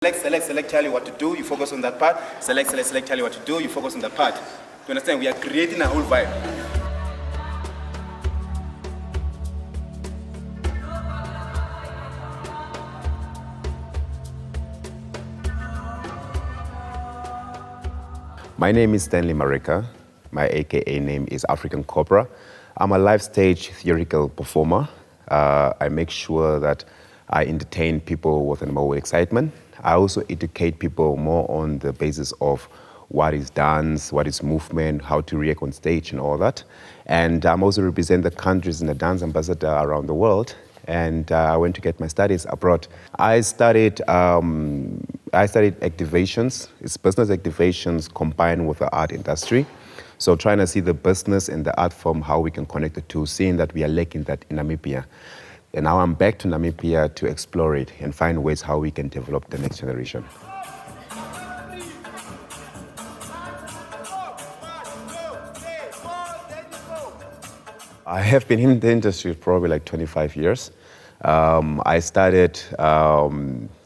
Select, tell you what to do, you focus on that part. Select, tell you what to do, you focus on that part. You understand? We are creating a whole vibe. My name is Stanley Mareka. My AKA name is African Cobra. I'm a live stage theatrical performer. I make sure that I entertain people with more excitement. I also educate people more on the basis of what is dance, what is movement, how to react on stage and all that. And I'm also represent the countries in the dance ambassador around the world. And I went to get my studies abroad. I studied activations. It's business activations combined with the art industry. So trying to see the business and the art form, how we can connect the two, seeing that we are lacking that in Namibia. And now I'm back to Namibia to explore it and find ways how we can develop the next generation. I have been in the industry probably like 25 years. I started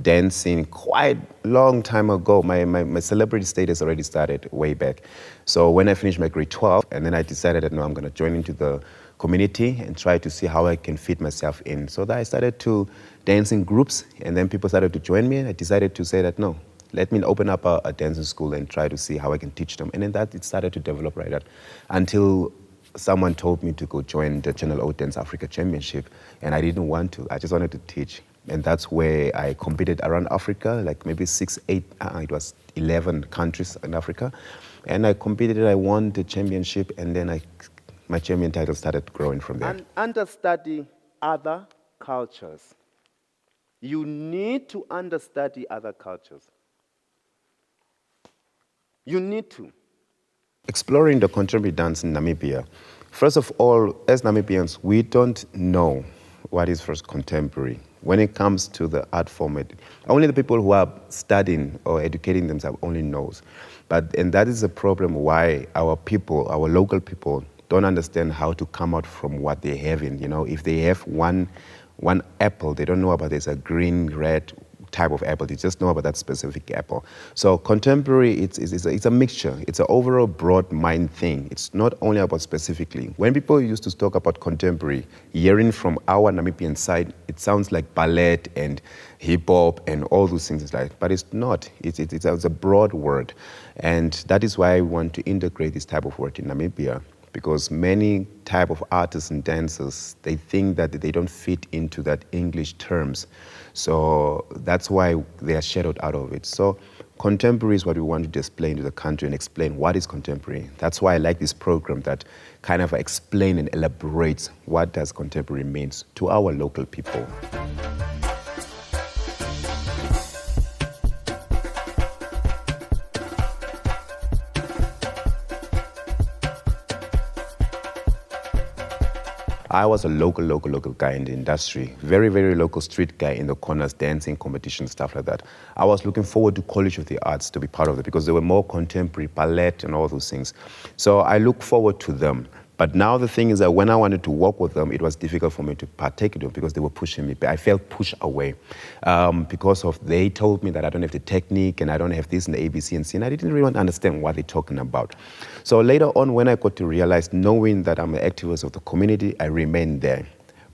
dancing quite a long time ago. My celebrity status already started way back. So when I finished my grade 12, and then I decided that no, I'm going to join into the community and try to see how I can fit myself in. So that I started to dance in groups, and then people started to join me. I decided to say that no, let me open up a dancing school and try to see how I can teach them. And then that it started to develop right that until someone told me to go join the Channel O Dance Africa Championship, and I didn't want to. I just wanted to teach. And that's where I competed around Africa, like maybe 6, 8, it was 11 countries in Africa. And I competed, I won the championship, and then my champion title started growing from there. And understudy other cultures. You need to understudy other cultures. You need to. Exploring the contemporary dance in Namibia. First of all, as Namibians, we don't know what is first contemporary. When it comes to the art format, only the people who are studying or educating themselves only knows. And that is the problem why our people, our local people, don't understand how to come out from what they have in. You know, if they have one apple, they don't know about there's a green, red type of apple. They just know about that specific apple. So contemporary, it's a mixture. It's an overall broad mind thing. It's not only about specifically. When people used to talk about contemporary, hearing from our Namibian side, it sounds like ballet and hip hop and all those things like. But it's not. It's a broad word, and that is why we want to integrate this type of word in Namibia. Because many type of artists and dancers, they think that they don't fit into that English terms. So that's why they are shadowed out of it. So contemporary is what we want to display into the country and explain what is contemporary. That's why I like this program that kind of explain and elaborates what does contemporary means to our local people. I was a local guy in the industry, very, very local street guy in the corners, dancing, competition, stuff like that. I was looking forward to College of the Arts to be part of it because they were more contemporary, ballet and all those things. So I look forward to them. But now the thing is that when I wanted to work with them, it was difficult for me to partake in them because they were pushing me. I felt pushed away because they told me that I don't have the technique and I don't have this and the ABC and C, and I didn't really understand what they're talking about. So later on, when I got to realize, knowing that I'm an activist of the community, I remained there.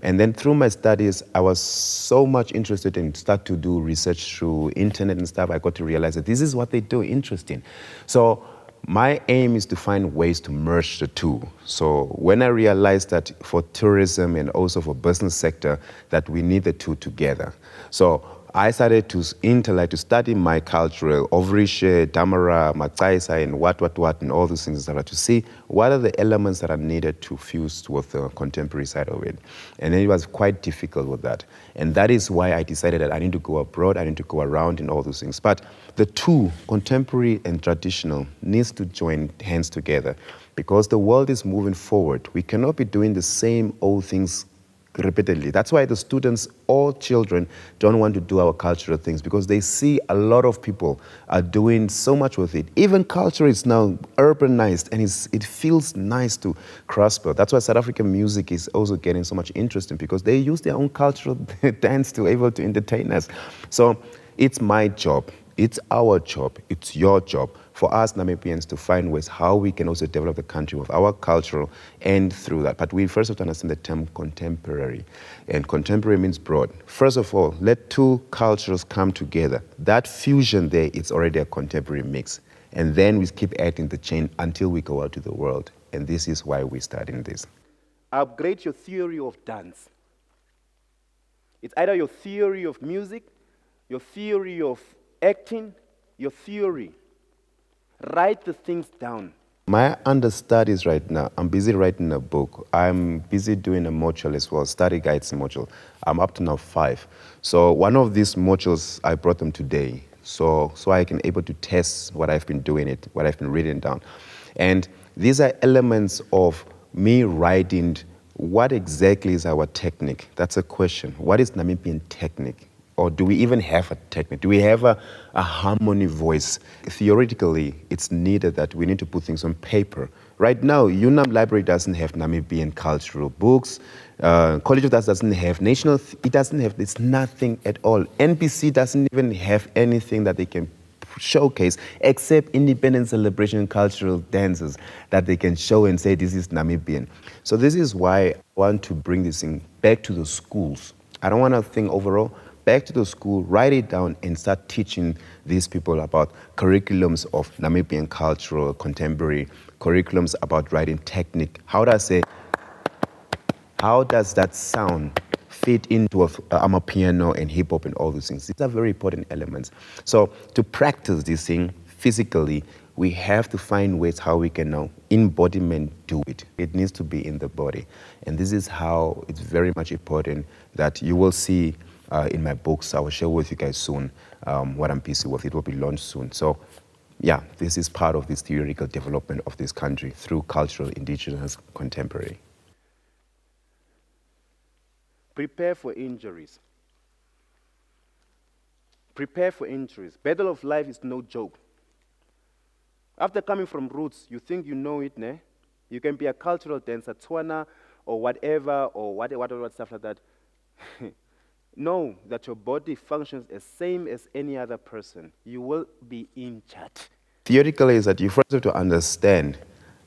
And then through my studies, I was so much interested in start to do research through internet and stuff. I got to realize that this is what they do, interesting. So my aim is to find ways to merge the two. So when I realized that for tourism and also for business sector, that we need the two together. So I started to to study my cultural, Ovrishe, Damara, Matsaisa, and what, and all those things, to see what are the elements that are needed to fuse with the contemporary side of it. And then it was quite difficult with that. And that is why I decided that I need to go abroad, I need to go around and all those things. But the two, contemporary and traditional, needs to join hands together because the world is moving forward. We cannot be doing the same old things repeatedly. That's why the students, all children, don't want to do our cultural things because they see a lot of people are doing so much with it. Even culture is now urbanized and it feels nice to grasp. That's why South African music is also getting so much interest in because they use their own cultural dance to able to entertain us. So it's my job, it's our job, it's your job for us Namibians to find ways how we can also develop the country with our cultural and through that. But we first have to understand the term contemporary. And contemporary means broad. First of all, let two cultures come together. That fusion there is already a contemporary mix. And then we keep adding the chain until we go out to the world. And this is why we're studying this. Upgrade your theory of dance. It's either your theory of music, your theory of acting, your theory. Write the things down. My understudies right now, I'm busy writing a book. I'm busy doing a module as well, study guides module. I'm up to now 5. So one of these modules, I brought them today. So I can able to test what I've been doing, what I've been reading down. And these are elements of me writing what exactly is our technique. That's a question. What is Namibian technique? Or do we even have a technique? Do we have a harmony voice? Theoretically, it's needed that we need to put things on paper. Right now, UNAM Library doesn't have Namibian cultural books. College of Dance doesn't have national, it doesn't have, it's nothing at all. NPC doesn't even have anything that they can showcase except independent celebration cultural dances that they can show and say this is Namibian. So this is why I want to bring this thing back to the schools. I don't want to think overall, back to the school, write it down and start teaching these people about curriculums of Namibian cultural, contemporary, curriculums about writing technique. How does that sound fit into a piano and hip hop and all those things? These are very important elements. So to practice this thing physically, we have to find ways how we can now embodiment do it. It needs to be in the body. And this is how it's very much important that you will see in my books. I will share with you guys soon what I'm busy with. It will be launched soon. So yeah, this is part of this theoretical development of this country through cultural, indigenous, contemporary. Prepare for injuries. Prepare for injuries. Battle of life is no joke. After coming from roots, you think you know it, ne? You can be a cultural dancer, Tswana, or whatever, or whatever stuff like that. Know that your body functions the same as any other person. You will be injured. Theoretically is that you first have to understand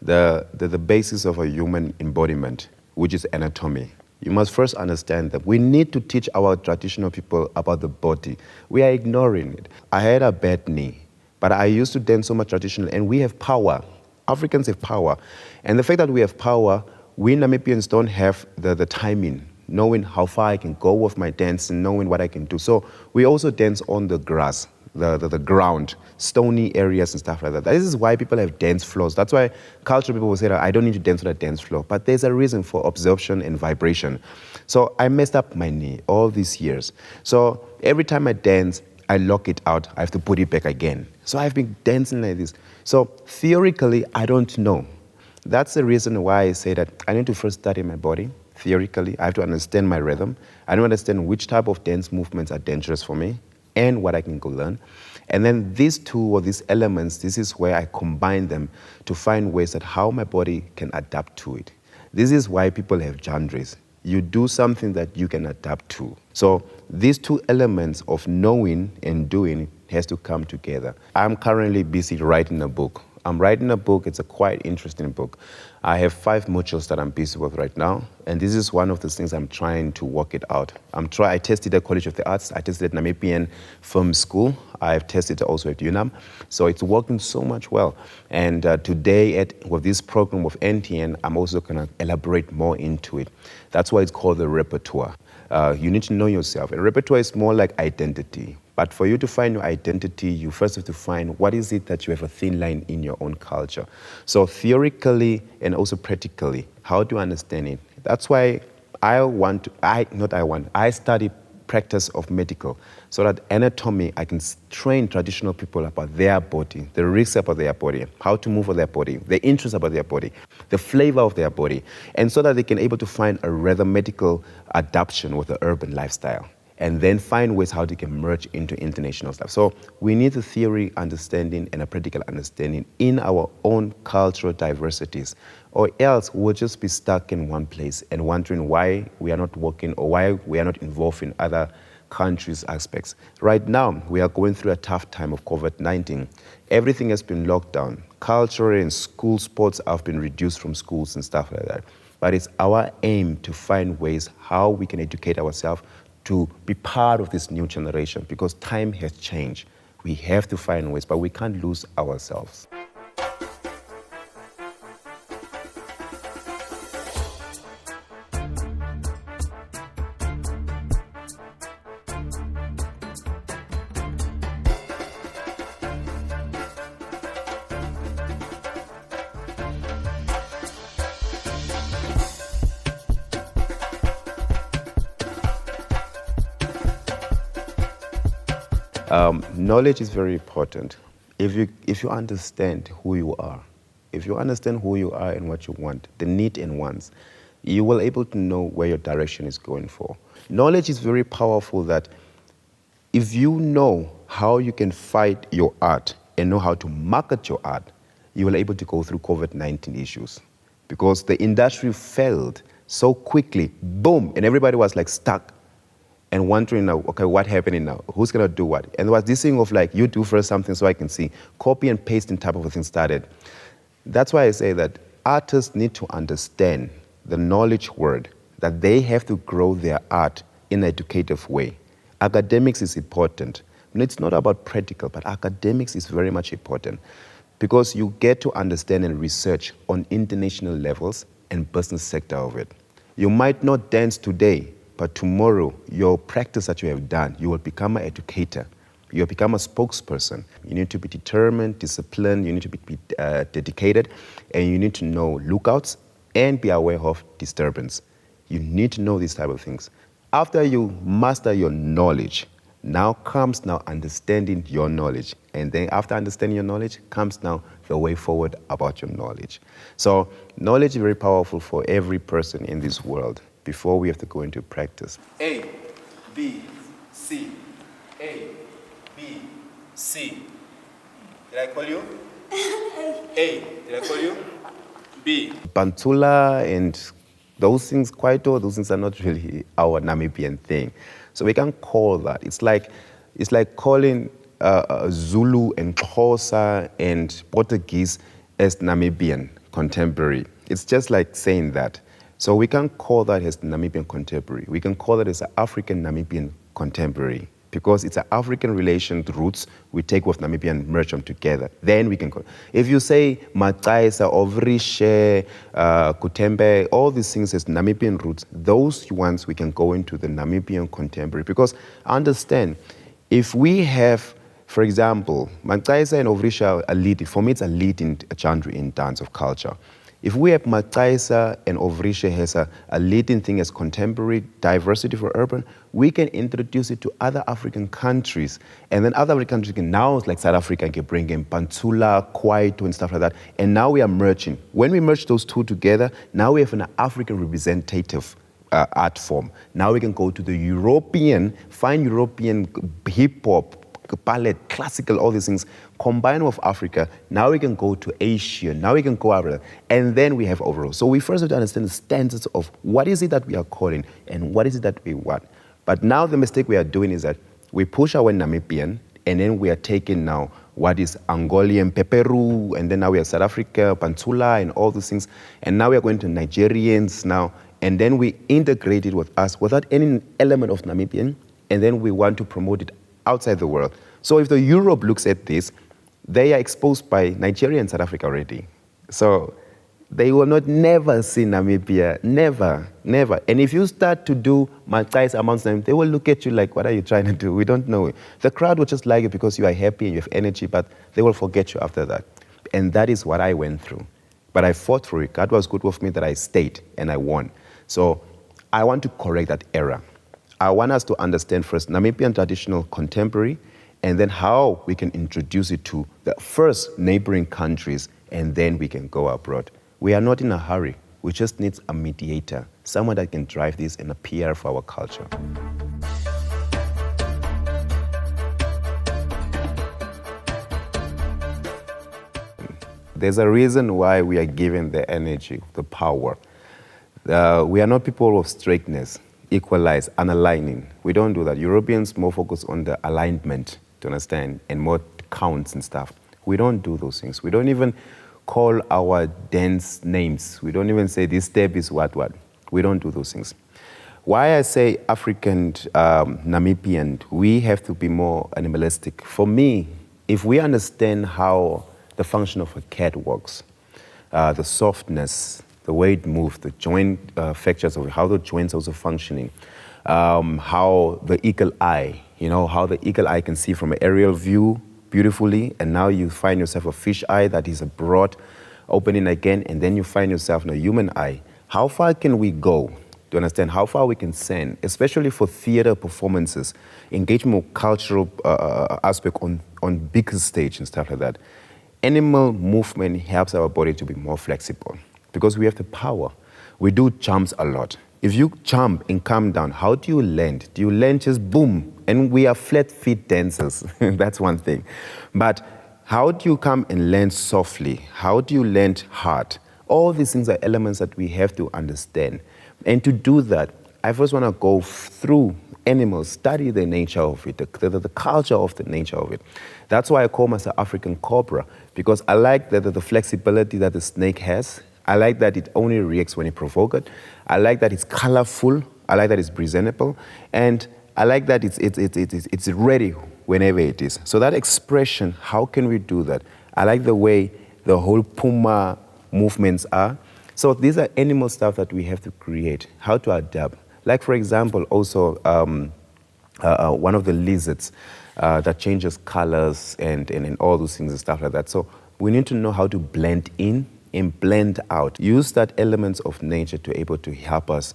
the basis of a human embodiment, which is anatomy. You must first understand that we need to teach our traditional people about the body. We are ignoring it. I had a bad knee, but I used to dance so much traditional, and we have power. Africans have power. And the fact that we have power, we Namibians don't have the timing, knowing how far I can go with my dance and knowing what I can do. So we also dance on the grass, the ground, stony areas and stuff like that. This is why people have dance floors. That's why cultural people will say that I don't need to dance on a dance floor. But there's a reason for absorption and vibration. So I messed up my knee all these years. So every time I dance, I lock it out. I have to put it back again. So I've been dancing like this. So theoretically, I don't know. That's the reason why I say that I need to first study my body. Theoretically, I have to understand my rhythm. I don't understand which type of dance movements are dangerous for me and what I can go learn. And then these two or these elements, this is where I combine them to find ways that how my body can adapt to it. This is why people have genres. You do something that you can adapt to. So these two elements of knowing and doing has to come together. I'm currently busy writing a book. I'm writing a book. It's a quite interesting book. I have 5 modules that I'm busy with right now, and this is one of the things I'm trying to work it out. I tested at College of the Arts. I tested at Namibian Film School. I've tested also at UNAM. So it's working so much well. And today, with this program with NTN, I'm also going to elaborate more into it. That's why it's called the repertoire. You need to know yourself. And repertoire is more like identity. But for you to find your identity, you first have to find what is it that you have a thin line in your own culture. So theoretically and also practically, how do you understand it? That's why I study practice of medical, so that anatomy, I can train traditional people about their body, the risks about their body, how to move with their body, the interests about their body, the flavor of their body, and so that they can able to find a rather medical adaptation with the urban lifestyle, and then find ways how they can merge into international stuff. So we need a theory understanding and a practical understanding in our own cultural diversities, or else we'll just be stuck in one place and wondering why we are not working or why we are not involved in other countries' aspects. Right now, we are going through a tough time of COVID-19. Everything has been locked down. Culture and school sports have been reduced from schools and stuff like that. But it's our aim to find ways how we can educate ourselves to be part of this new generation, because time has changed. We have to find ways, but we can't lose ourselves. Knowledge is very important. If you understand who you are, if you understand who you are and what you want, the need and wants, you will able to know where your direction is going for. Knowledge is very powerful, that if you know how you can fight your art and know how to market your art, you will able to go through COVID-19 issues. Because the industry failed so quickly, boom, and everybody was like stuck and wondering now, okay, what happening now? Who's gonna do what? And there was this thing of like, you do first something so I can see. Copy and pasting type of a thing started. That's why I say that artists need to understand the knowledge word, that they have to grow their art in an educative way. Academics is important. And it's not about practical, but academics is very much important, because you get to understand and research on international levels and business sector of it. You might not dance today, but tomorrow, your practice that you have done, you will become an educator. You will become a spokesperson. You need to be determined, disciplined, you need to be dedicated, and you need to know lookouts and be aware of disturbance. You need to know these type of things. After you master your knowledge, now comes understanding your knowledge. And then after understanding your knowledge, comes now the way forward about your knowledge. So knowledge is very powerful for every person in this world before we have to go into practice. A, B, C. A, B, C. Did I call you? A, did I call you? B. Bantula and those things, Kwaito, those things are not really our Namibian thing. So we can't call that. It's like calling Zulu and Xhosa and Portuguese as Namibian contemporary. It's just like saying that. So we can't call that as Namibian contemporary. We can call it as an African Namibian contemporary, because it's an African relation roots we take with Namibian, merge them together. Then we can call. If you say Matsaisa, Ovrishe, Kutembe, all these things as Namibian roots, those ones we can go into the Namibian contemporary. Because understand, if we have, for example, Matsaisa and Ovrisha are leading, for me it's a leading genre in dance of culture. If we have Matsaisa and Ovrisha has a leading thing as contemporary diversity for urban, we can introduce it to other African countries. And then other African countries can now, like South Africa, can bring in Pantula, Kwaito, and stuff like that. And now we are merging. When we merge those two together, now we have an African representative art form. Now we can go to the European, find European hip-hop, ballet, classical, all these things, combine with Africa. Now we can go to Asia, now we can go over there, and then we have overall. So we first have to understand the standards of what is it that we are calling and what is it that we want. But now the mistake we are doing is that we push our Namibian, and then we are taking now what is Angolian, Peperu, and then now we have South Africa, Pantula, and all these things. And now we are going to Nigerians now, and then we integrate it with us without any element of Namibian, and then we want to promote it outside the world. So if the Europe looks at this, they are exposed by Nigeria and South Africa already. So they will never see Namibia, never. And if you start to do Matsais amongst them, they will look at you like, what are you trying to do? We don't know. The crowd will just like you because you are happy and you have energy, but they will forget you after that. And that is what I went through. But I fought for it. God was good with me that I stayed and I won. So I want to correct that error. I want us to understand first Namibian traditional contemporary, and then how we can introduce it to the first neighboring countries, and then we can go abroad. We are not in a hurry. We just need a mediator, someone that can drive this and a PR for our culture. There's a reason why we are given the energy, the power. We are not people of straightness. equalize, aligning. We don't do that. Europeans more focus on the alignment, to understand, and more counts and stuff. We don't do those things. We don't even call our dance names. We don't even say this step is what. We don't do those things. Why I say African, Namibian, we have to be more animalistic. For me, if we understand how the function of a cat works, the softness, the way it moves, the joint fractures of how the joints are also functioning, how the eagle eye, how the eagle eye can see from an aerial view beautifully, and now you find yourself a fish eye that is a broad opening again, and then you find yourself in a human eye. How far can we go to understand how far we can send, especially for theater performances, engage more cultural aspect on bigger stage and stuff like that? Animal movement helps our body to be more flexible because we have the power. We do jumps a lot. If you jump and come down, how do you land? Do you land just boom? And we are flat feet dancers. That's one thing. But how do you come and land softly? How do you land hard? All these things are elements that we have to understand. And to do that, I first want to go through animals, study the nature of it, the culture of the nature of it. That's why I call myself African Cobra, because I like the flexibility that the snake has. I like that it only reacts when you provoke it. I like that it's colorful. I like that it's presentable. And I like that it's ready whenever it is. So that expression, how can we do that? I like the way the whole Puma movements are. So these are animal stuff that we have to create, how to adapt. Like, for example, also one of the lizards that changes colors and all those things and stuff like that. So we need to know how to blend in and blend out. Use that elements of nature to able to help us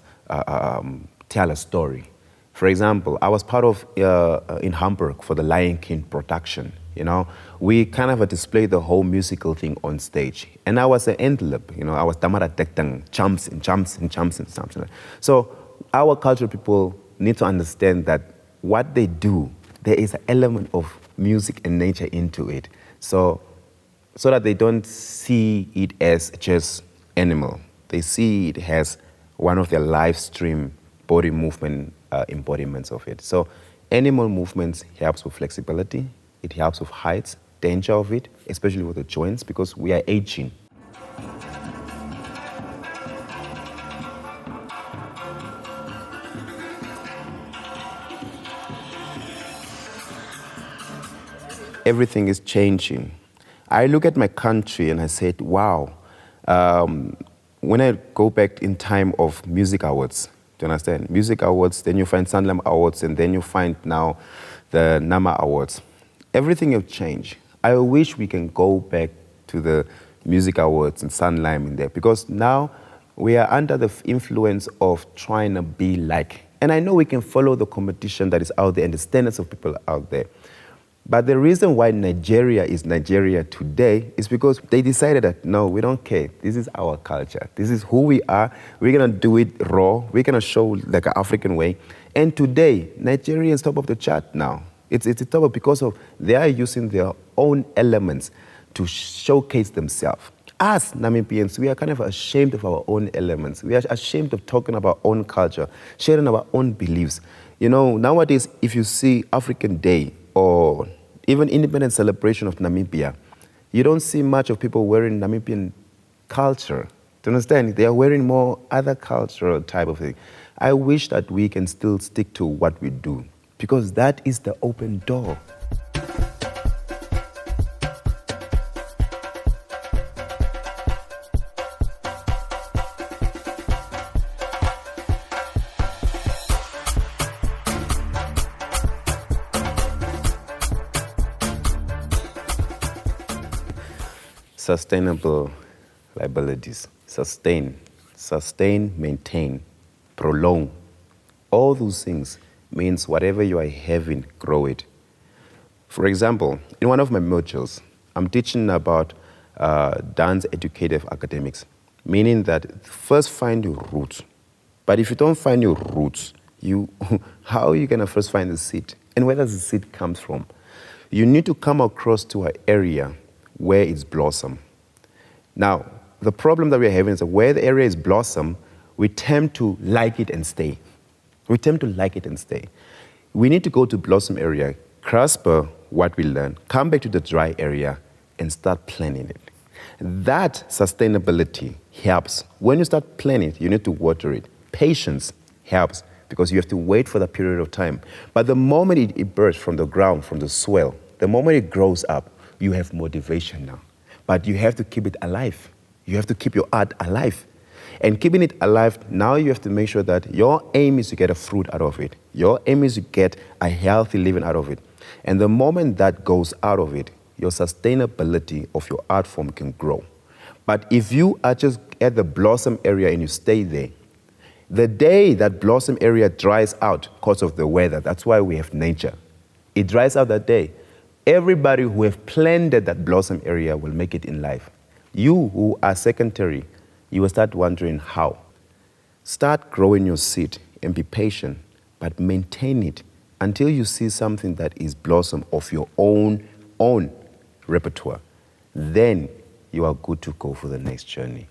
tell a story. For example, I was part of, in Hamburg for the Lion King production. We kind of displayed the whole musical thing on stage. And I was an envelope, I was tamara tektang, jumps and jumps and jumps and jumps. So our cultural people need to understand that what they do, there is an element of music and nature into it. So that they don't see it as just animal. They see it as one of their live stream body movement embodiments of it. So animal movements helps with flexibility. It helps with height, danger of it, especially with the joints, because we are aging. Everything is changing. I look at my country and I said, wow, when I go back in time of music awards, do you understand? Music awards, then you find Sanlam Awards, and then you find now the Nama Awards. Everything has changed. I wish we can go back to the music awards and Sunlime in there, because now we are under the influence of trying to be like. And I know we can follow the competition that is out there and the standards of people out there. But the reason why Nigeria is Nigeria today is because they decided that, no, we don't care. This is our culture. This is who we are. We're going to do it raw. We're going to show like an African way. And today, Nigeria is top of the chart now. It's top because of they are using their own elements to showcase themselves. Us, Namibians, we are kind of ashamed of our own elements. We are ashamed of talking about our own culture, sharing our own beliefs. Nowadays, if you see African Day or even independent celebration of Namibia, you don't see much of people wearing Namibian culture. Do you understand? They are wearing more other cultural type of thing. I wish that we can still stick to what we do, because that is the open door. Sustainable liabilities. Sustain, maintain, prolong. All those things means whatever you are having, grow it. For example, in one of my modules, I'm teaching about dance educative academics, meaning that first find your roots. But if you don't find your roots, how are you going to first find the seed? And where does the seed come from? You need to come across to an area where it's blossom. Now, the problem that we're having is that where the area is blossom, we tend to like it and stay. We tend to like it and stay. We need to go to blossom area, grasp what we learn, come back to the dry area, and start planning it. That sustainability helps. When you start planning it, you need to water it. Patience helps because you have to wait for the period of time. But the moment it bursts from the ground, from the soil, the moment it grows up, you have motivation now. But you have to keep it alive. You have to keep your art alive. And keeping it alive, now you have to make sure that your aim is to get a fruit out of it. Your aim is to get a healthy living out of it. And the moment that goes out of it, your sustainability of your art form can grow. But if you are just at the blossom area and you stay there, the day that blossom area dries out because of the weather, that's why we have nature. It dries out that day. Everybody who have planted that blossom area will make it in life. You who are secondary, you will start wondering how. Start growing your seed and be patient, but maintain it until you see something that is blossom of your own repertoire. Then you are good to go for the next journey.